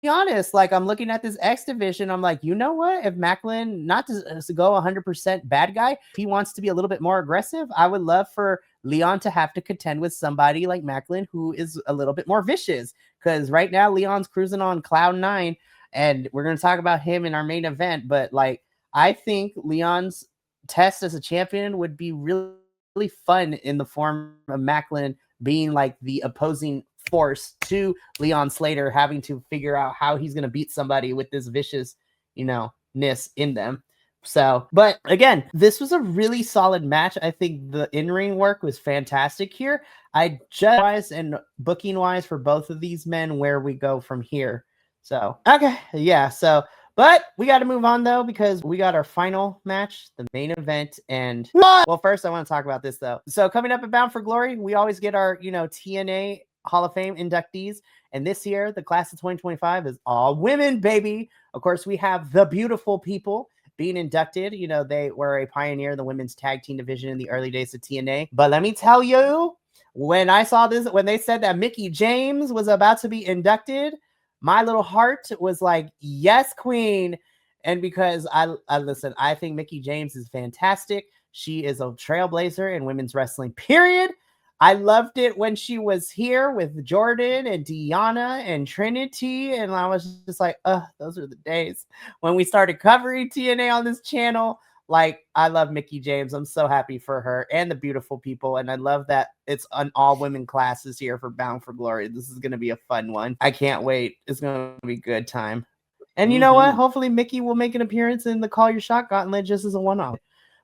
honest, like, I'm looking at this X division, I'm like, you know what? If Macklin, not to go 100% bad guy, if he wants to be a little bit more aggressive, I would love for Leon to have to contend with somebody like Macklin who is a little bit more vicious. Because right now Leon's cruising on cloud 9, and we're gonna talk about him in our main event. But like, I think Leon's test as a champion would be really, really fun in the form of Macklin being like the opposing force to Leon Slater, having to figure out how he's going to beat somebody with this vicious, ness in them. So, but again, this was a really solid match. I think the in-ring work was fantastic here. I just wise and booking wise for both of these men, where we go from here. So, okay. Yeah. So, but we got to move on though, because we got our final match, the main event. And well, first I want to talk about this though. So coming up at Bound for Glory, we always get our, TNA Hall of Fame inductees. And this year, the class of 2025 is all women, baby. Of course, we have the beautiful people being inducted. They were a pioneer in the women's tag team division in the early days of TNA. But let me tell you, when I saw this, when they said that Mickie James was about to be inducted, my little heart was like, yes, queen. And because I listen, I think Mickie James is fantastic. She is a trailblazer in women's wrestling, period. I loved it when she was here with Jordan and Deanna and Trinity. And I was just like, those are the days when we started covering TNA on this channel. Like, I love Mickie James. I'm so happy for her and the beautiful people. And I love that it's an all-women classes here for Bound for Glory. This is going to be a fun one. I can't wait. It's going to be a good time. And you know what? Hopefully Mickie will make an appearance in the Call Your Shot Gauntlet just as a one-off.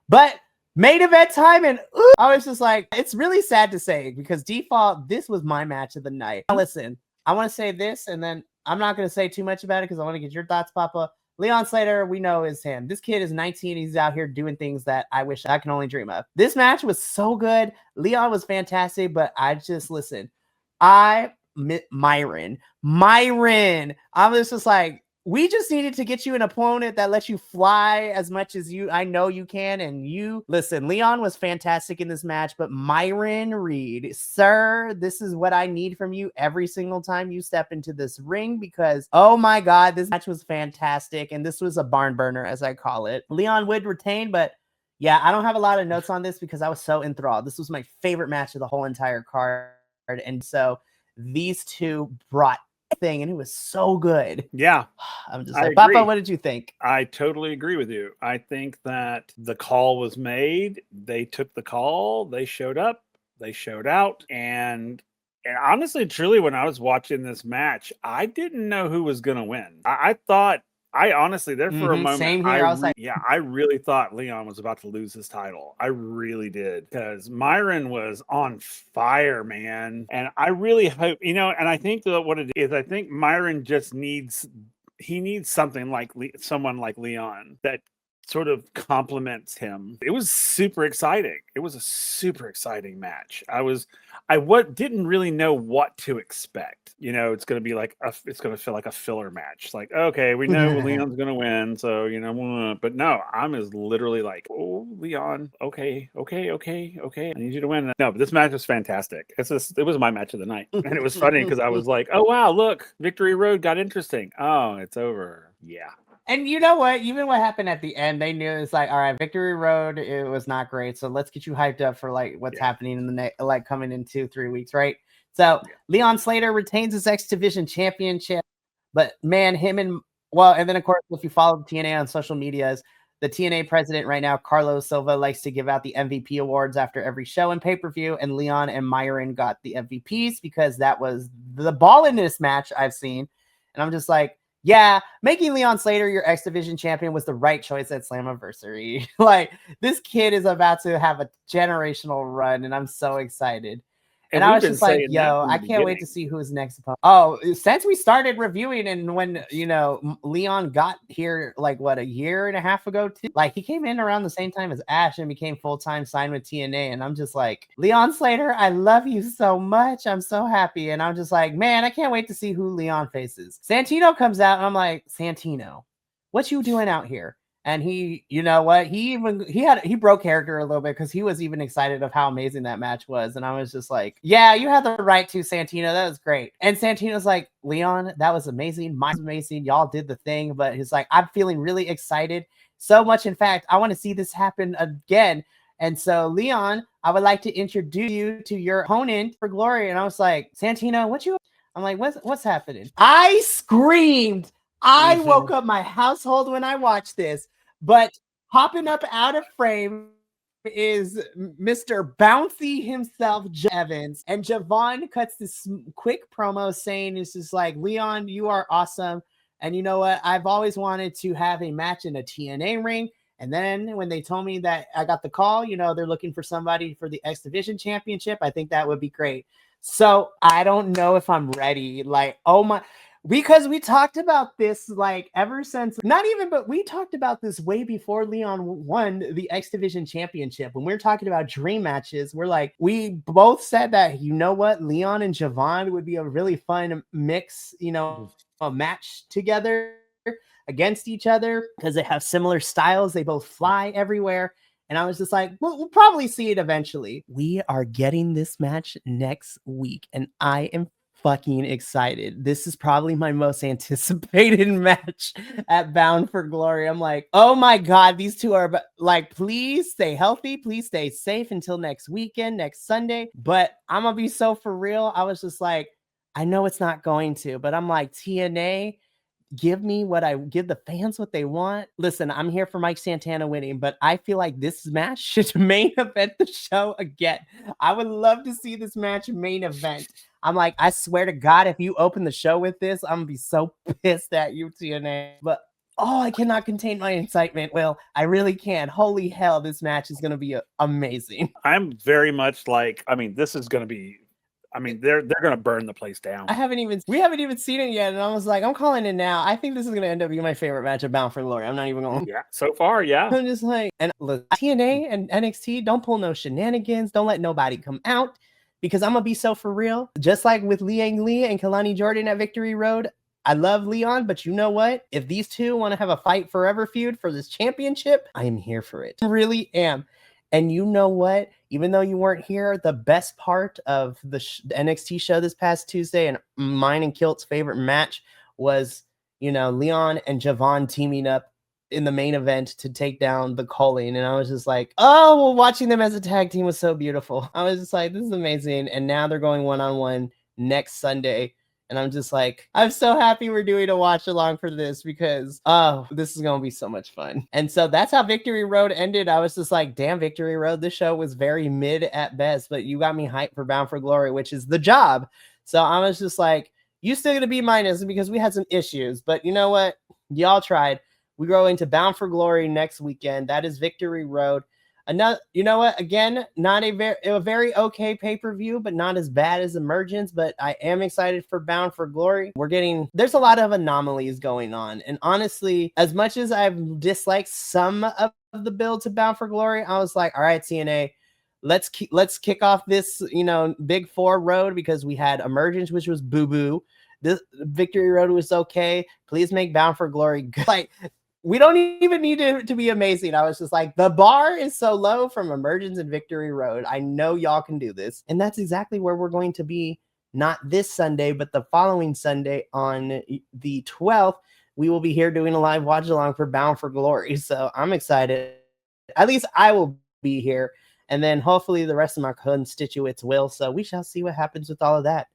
But main event time, and I was just like, it's really sad to say, because default, this was my match of the night. Now listen, I want to say this, and then I'm not going to say too much about it because I want to get your thoughts, Papa. Leon Slater, we know is him. This kid is 19. He's out here doing things that I wish I can only dream of. This match was so good. Leon was fantastic, but I just, listen, Myron, I was just like, we just needed to get you an opponent that lets you fly as much as I know you can. And listen, Leon was fantastic in this match, but Myron Reed, sir, this is what I need from you every single time you step into this ring, because, oh my God, this match was fantastic. And this was a barn burner, as I call it. Leon would retain, but yeah, I don't have a lot of notes on this because I was so enthralled. This was my favorite match of the whole entire card. And so these two brought thing, and it was so good. Yeah. I'm just like, Papa, what did you think? I totally agree with you. I think that the call was made. They took the call. They showed up. They showed out. And honestly, truly, when I was watching this match, I didn't know who was going to win. I honestly, there for a moment, same here. I really thought Leon was about to lose his title. I really did, because Myron was on fire, man. And I really hope, and I think that what it is, I think Myron just needs something like someone like Leon that sort of complements him. It was super exciting. It was a super exciting match. I didn't really know what to expect. It's going to be like it's going to feel like a filler match. Like, okay, we know Leon's going to win, so but no, I'm literally like, oh, Leon, okay, I need you to win. No, but this match was fantastic. It was my match of the night, and it was funny because I was like, oh wow, look, Victory Road got interesting. Oh, it's over. Yeah. And you know what? Even what happened at the end, they knew it's like, all right, Victory Road, it was not great. So let's get you hyped up for like what's happening in the coming in 2-3 weeks, right? So Leon Slater retains his X Division championship, but man, and then of course, if you follow TNA on social medias, the TNA president right now, Carlos Silva, likes to give out the MVP awards after every show and pay-per-view, and Leon and Myron got the MVPs because that was the balliness match I've seen. And I'm just like, yeah, making Leon Slater your X Division champion was the right choice at Slammiversary. Like, this kid is about to have a generational run, and I'm so excited. And And I we've was been just like, saying that yo, from the I can't wait to beginning. see who his next opponent. Oh, since we started reviewing and when, Leon got here, like, what, a year and a half ago, too? Like, he came in around the same time as Ash and became full-time signed with TNA. And I'm just like, Leon Slater, I love you so much. I'm so happy. And I'm just like, man, I can't wait to see who Leon faces. Santino comes out and I'm like, Santino, what you doing out here? And he, you know what? He broke character a little bit because he was even excited of how amazing that match was. And I was just like, yeah, you had the right to, Santino. That was great. And Santino's like, Leon, that was amazing. Mine's amazing. Y'all did the thing. But he's like, I'm feeling really excited. So much, in fact, I want to see this happen again. And so, Leon, I would like to introduce you to your opponent for Glory. And I was like, Santino, I'm like, what's happening? I screamed. I woke up my household when I watched this. But hopping up out of frame is Mr. Bouncy himself, Evans. And Javon cuts this quick promo saying, it's just like, Leon, you are awesome. And you know what? I've always wanted to have a match in a TNA ring. And then when they told me that I got the call, they're looking for somebody for the X Division Championship, I think that would be great. So I don't know if I'm ready. Like, oh my... Because we talked about this like ever since, but we talked about this way before Leon won the X Division Championship. When we were talking about dream matches, we both said that, you know what, Leon and Javon would be a really fun mix, a match together against each other because they have similar styles. They both fly everywhere. And I was just like, we'll probably see it eventually. We are getting this match next week, and I am fucking excited. This is probably my most anticipated match at Bound for Glory. I'm like, oh my God, these two are like, please stay healthy. Please stay safe until next weekend, next Sunday. But I'm going to be so for real. I was just like, I know it's not going to, but I'm like, TNA, give the fans what they want. Listen, I'm here for Mike Santana winning, but I feel like this match should main event the show again. I would love to see this match main event. I'm like, I swear to God, if you open the show with this, I'm gonna be so pissed at you, TNA. But I cannot contain my excitement. Well, I really can. Holy hell, this match is gonna be amazing. I'm very much like, this is going to be, they're going to burn the place down. We haven't even seen it yet, and I was like, I'm calling it now. I think this is gonna end up being my favorite match of Bound for Glory. I'm not even going. Yeah, so far, yeah. I'm just like, and look, TNA and NXT, don't pull no shenanigans. Don't let nobody come out, because I'm gonna be so for real. Just like with Liang Lee and Kalani Jordan at Victory Road, I love Leon, but you know what? If these two want to have a fight forever feud for this championship, I am here for it. I really am. And you know what? Even though you weren't here, the best part of the NXT show this past Tuesday, and mine and Kilt's favorite match, was, Leon and Javon teaming up in the main event to take down the Colleen. And I was just like, watching them as a tag team was so beautiful. I was just like, this is amazing. And now they're going one-on-one next Sunday. And I'm just like, I'm so happy we're doing a watch along for this, because this is gonna be so much fun. And so that's how Victory Road ended. I was just like, damn, Victory Road, this show was very mid at best, but you got me hyped for Bound for Glory, which is the job. So I was just like, you still gonna be minus because we had some issues, but you know what? Y'all tried. We go into Bound for Glory next weekend. That is Victory Road. Another, you know what? Again, not a very okay pay-per-view, but not as bad as Emergence. But I am excited for Bound for Glory. There's a lot of anomalies going on, and honestly, as much as I've disliked some of the build to Bound for Glory, I was like, all right, TNA, let's kick off this Big Four road, because we had Emergence, which was boo-boo. This Victory Road was okay. Please make Bound for Glory good. Like, we don't even need to be amazing. I was just like, the bar is so low from Emergence and Victory Road. I know y'all can do this. And that's exactly where we're going to be, not this Sunday, but the following Sunday on the 12th. We will be here doing a live watch along for Bound for Glory. So I'm excited. At least I will be here. And then hopefully the rest of my constituents will. So we shall see what happens with all of that.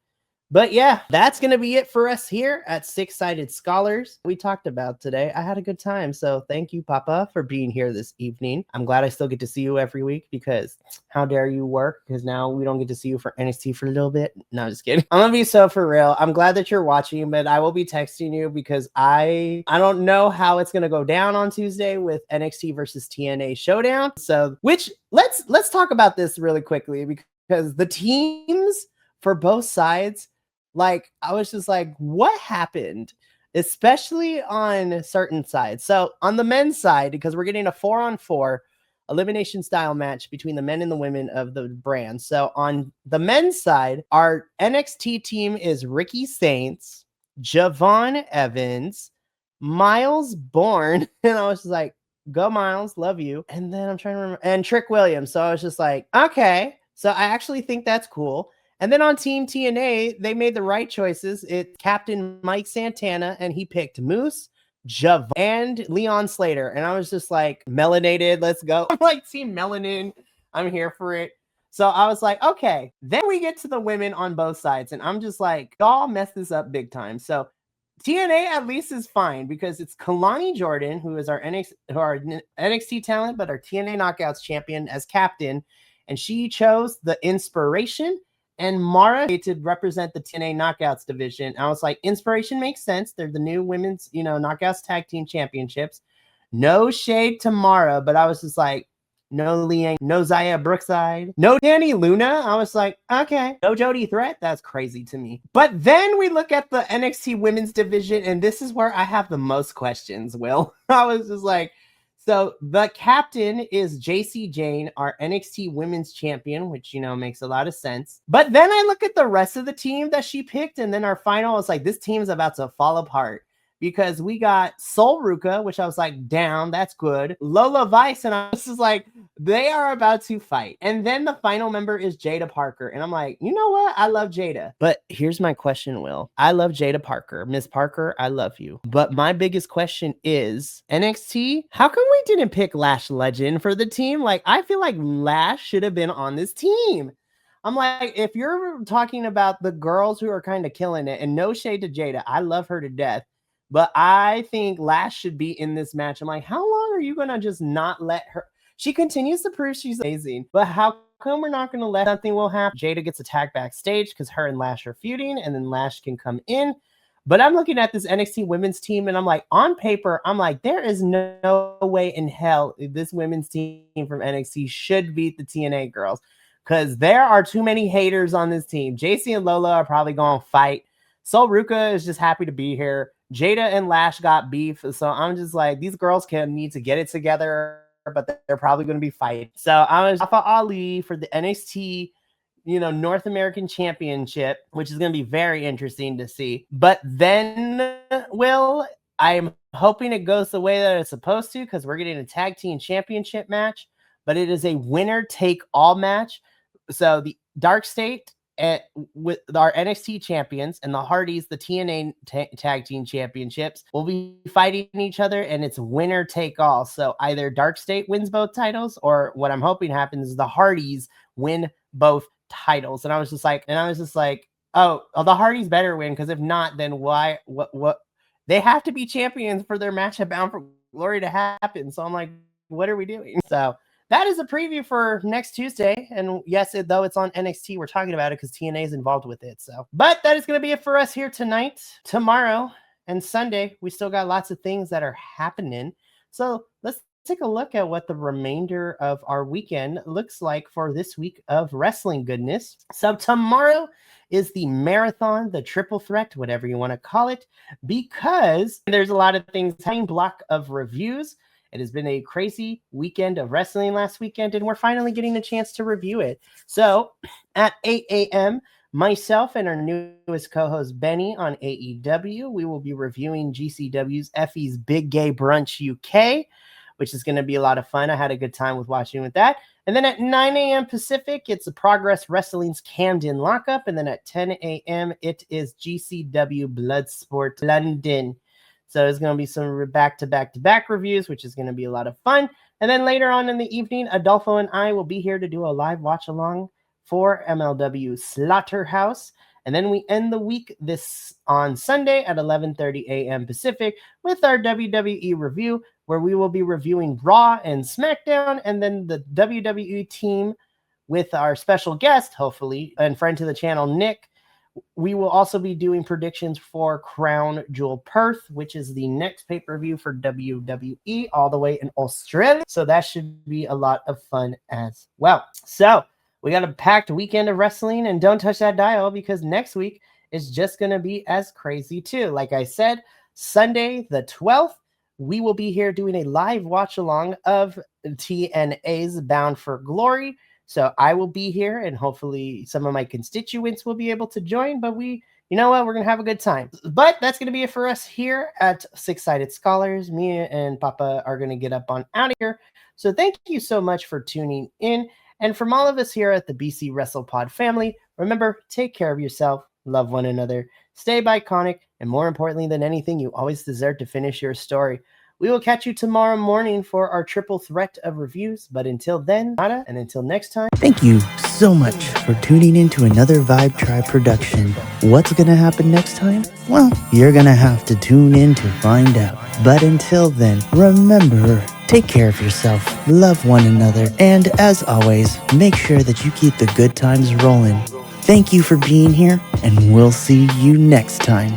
But yeah, that's going to be it for us here at Six Sided Scholars. We talked about today. I had a good time. So thank you, Papa, for being here this evening. I'm glad I still get to see you every week, because how dare you work? Because now we don't get to see you for NXT for a little bit. No, just kidding. I'm going to be so for real. I'm glad that you're watching, but I will be texting you, because I don't know how it's going to go down on Tuesday with NXT versus TNA Showdown. So let's talk about this really quickly, because because the teams for both sides, like, I was just like, what happened? Especially on certain sides. So on the men's side, because we're getting a 4-on-4 elimination style match between the men and the women of the brand. So on the men's side, our NXT team is Ricky Saints, Javon Evans, Miles Bourne, and I was just like, go Miles, love you. And then I'm trying to remember, and Trick Williams. So I was just like, okay. So I actually think that's cool. And then on Team TNA, they made the right choices. It's Captain Mike Santana, and he picked Moose, Jav, and Leon Slater. And I was just like, melanated, let's go. I'm like, Team Melanin, I'm here for it. So I was like, okay. Then we get to the women on both sides, and I'm just like, y'all messed this up big time. So TNA at least is fine because it's Kalani Jordan, who is our NXT talent, but our TNA Knockouts champion as captain. And she chose the Inspiration and Mara to represent the TNA Knockouts division. I was like, Inspiration makes sense. They're the new women's, Knockouts Tag Team Championships. No shade to Mara, but I was just like, no Liang, no Zaya Brookside, no Danny Luna. I was like, okay. No Jody Threat. That's crazy to me. But then we look at the NXT women's division, and this is where I have the most questions, Will. I was just like, so the captain is JC Jane, our NXT women's champion, which, makes a lot of sense. But then I look at the rest of the team that she picked, and then our final is like, this team's about to fall apart. Because we got Sol Ruka, which I was like, down, that's good. Lola Vice, and I was just like, they are about to fight. And then the final member is Jada Parker. And I'm like, you know what? I love Jada. But here's my question, Will. I love Jada Parker. Miss Parker, I love you. But my biggest question is, NXT, how come we didn't pick Lash Legend for the team? Like, I feel like Lash should have been on this team. I'm like, if you're talking about the girls who are kind of killing it, and no shade to Jada, I love her to death. But I think Lash should be in this match. I'm like, how long are you going to just not let her? She continues to prove she's amazing. But how come we're not going to let something will happen? Jada gets attacked backstage because her and Lash are feuding, and then Lash can come in. But I'm looking at this NXT women's team, and I'm like, on paper, I'm like, there is no way in hell this women's team from NXT should beat the TNA girls. Because there are too many haters on this team. JC and Lola are probably going to fight. Sol Ruka is just happy to be here. Jada and Lash got beef. So I'm just like, these girls need to get it together, but they're probably going to be fighting. So I was Alpha Ali for the NXT, North American Championship, which is going to be very interesting to see. But then, Will, I'm hoping it goes the way that it's supposed to, because we're getting a tag team championship match, but it is a winner take all match. So the Dark State with our NXT champions and the Hardys, the TNA tag team championships, will be fighting each other, and it's winner take all. So either Dark State wins both titles, or what I'm hoping happens is the Hardys win both titles. And I was just like, oh, the Hardys better win, because if not, then why? What? They have to be champions for their match at Bound for Glory to happen. So I'm like, what are we doing? So that is a preview for next Tuesday. And yes, though it's on NXT, we're talking about it because TNA is involved with it. So, but that is going to be it for us here tonight. Tomorrow and Sunday, we still got lots of things that are happening. So let's take a look at what the remainder of our weekend looks like for this week of wrestling goodness. So tomorrow is the marathon, the triple threat, whatever you want to call it, because there's a lot of things. Time block of reviews. It has been a crazy weekend of wrestling last weekend, and we're finally getting a chance to review it. So at 8 a.m., myself and our newest co-host, Benny, on AEW, we will be reviewing GCW's Effie's Big Gay Brunch UK, which is going to be a lot of fun. I had a good time with watching with that. And then at 9 a.m. Pacific, it's the Progress Wrestling's Camden Lockup. And then at 10 a.m., it is GCW Bloodsport London. So there's going to be some back-to-back-to-back reviews, which is going to be a lot of fun. And then later on in the evening, Adolfo and I will be here to do a live watch-along for MLW Slaughterhouse. And then we end the week on Sunday at 11:30 a.m. Pacific with our WWE review, where we will be reviewing Raw and SmackDown, and then the WWE team with our special guest, hopefully, and friend to the channel, Nick. We will also be doing predictions for Crown Jewel Perth, which is the next pay-per-view for WWE all the way in Australia. So that should be a lot of fun as well. So We got a packed weekend of wrestling, and don't touch that dial because next week is just going to be as crazy too. Like I said, Sunday the 12th, we will be here doing a live watch along of TNA's Bound for Glory. So I will be here, and hopefully some of my constituents will be able to join, but you know what? We're going to have a good time. But that's going to be it for us here at Six Sided Scholars. Me and Papa are going to get up on out of here. So thank you so much for tuning in. And from all of us here at the BC Wrestle Pod family, remember, take care of yourself, love one another, stay Bi-Conic, and more importantly than anything, you always deserve to finish your story. We will catch you tomorrow morning for our triple threat of reviews. But until then, nada, and until next time. Thank you so much for tuning in to another Vibe Tribe production. What's going to happen next time? Well, you're going to have to tune in to find out. But until then, remember, take care of yourself, love one another, and as always, make sure that you keep the good times rolling. Thank you for being here, and we'll see you next time.